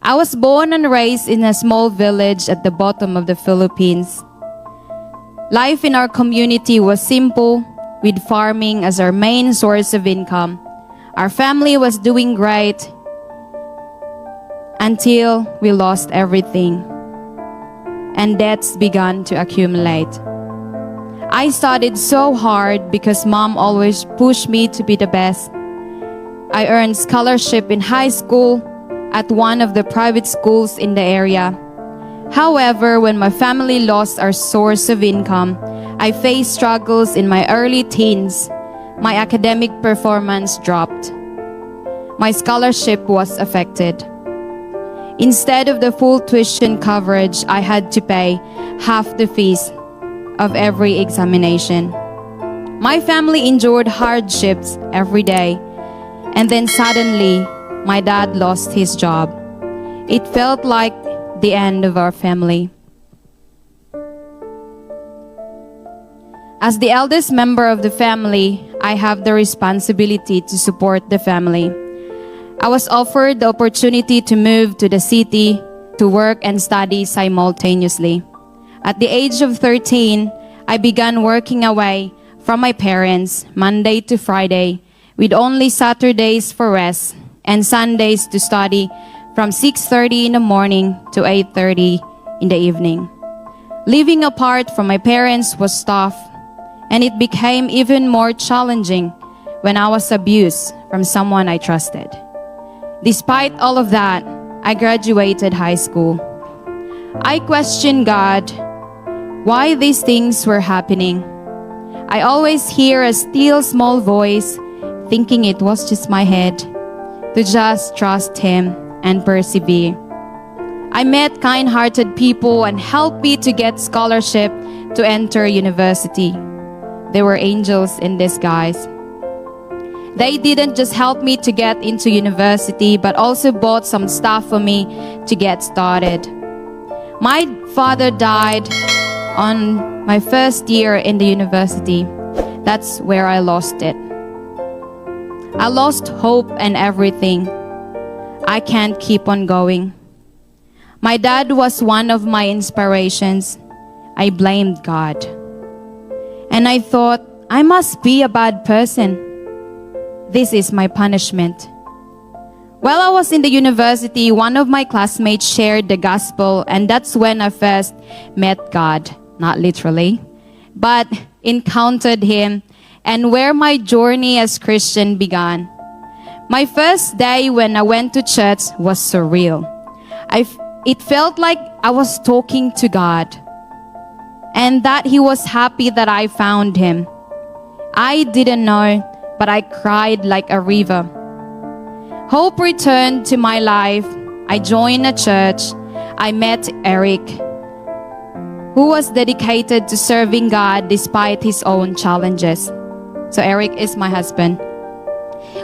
I was born and raised in a small village at the bottom of the Philippines. Life in our community was simple, with farming as our main source of income. Our family was doing great until we lost everything, and debts began to accumulate. I studied so hard because Mom always pushed me to be the best. I earned scholarship in high school at one of the private schools in the area. However, when my family lost our source of income, I faced struggles in my early teens. My academic performance dropped. My scholarship was affected. Instead of the full tuition coverage, I had to pay half the fees of every examination. My family endured hardships every day, and then suddenly, my dad lost his job. It felt like the end of our family. As the eldest member of the family, I have the responsibility to support the family. I was offered the opportunity to move to the city to work and study simultaneously. At the age of 13, I began working away from my parents Monday to Friday, with only Saturdays for rest and Sundays to study from 6:30 in the morning to 8:30 in the evening. Living apart from my parents was tough, and it became even more challenging when I was abused from someone I trusted. Despite all of that, I graduated high school. I questioned God, why these things were happening. I always hear a still small voice, thinking it was just my head, to just trust Him and persevere. I met kind-hearted people and helped me to get scholarship to enter university. They were angels in disguise. They didn't just help me to get into university, but also bought some stuff for me to get started. My father died on my first year in the university. That's where I lost it. I lost hope and everything. I can't keep on going. My dad was one of my inspirations. I blamed God. And I thought, I must be a bad person. This is my punishment. While I was in the university, one of my classmates shared the gospel, and that's when I first met God. Not literally, but encountered Him, and where my journey as Christian began. My first day when I went to church was surreal. It felt like I was talking to God, and that He was happy that I found Him. I didn't know, but I cried like a river. Hope returned to my life. I joined a church. I met Eric, who was dedicated to serving God despite his own challenges. So Eric is my husband.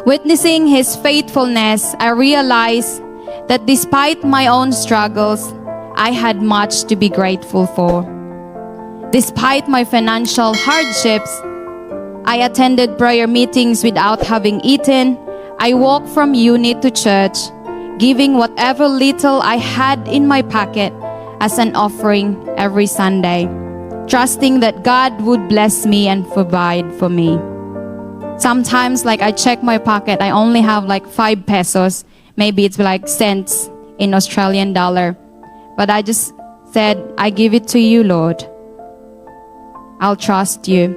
Witnessing his faithfulness, I realized that despite my own struggles, I had much to be grateful for. Despite my financial hardships, I attended prayer meetings without having eaten. I walked from unit to church, giving whatever little I had in my pocket as an offering every Sunday, trusting that God would bless me and provide for me. Sometimes, I check my pocket, I only have 5 pesos. Maybe it's cents in Australian dollar. But I just said, I give it to you, Lord. I'll trust you.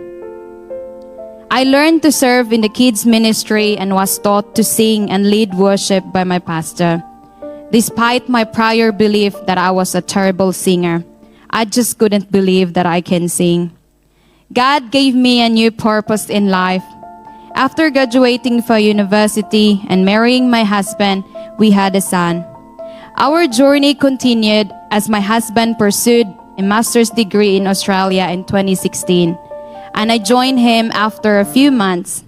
I learned to serve in the kids ministry and was taught to sing and lead worship by my pastor. Despite my prior belief that I was a terrible singer, I just couldn't believe that I can sing. God gave me a new purpose in life. After graduating from university and marrying my husband, we had a son. Our journey continued as my husband pursued a master's degree in Australia in 2016, and I joined him after a few months.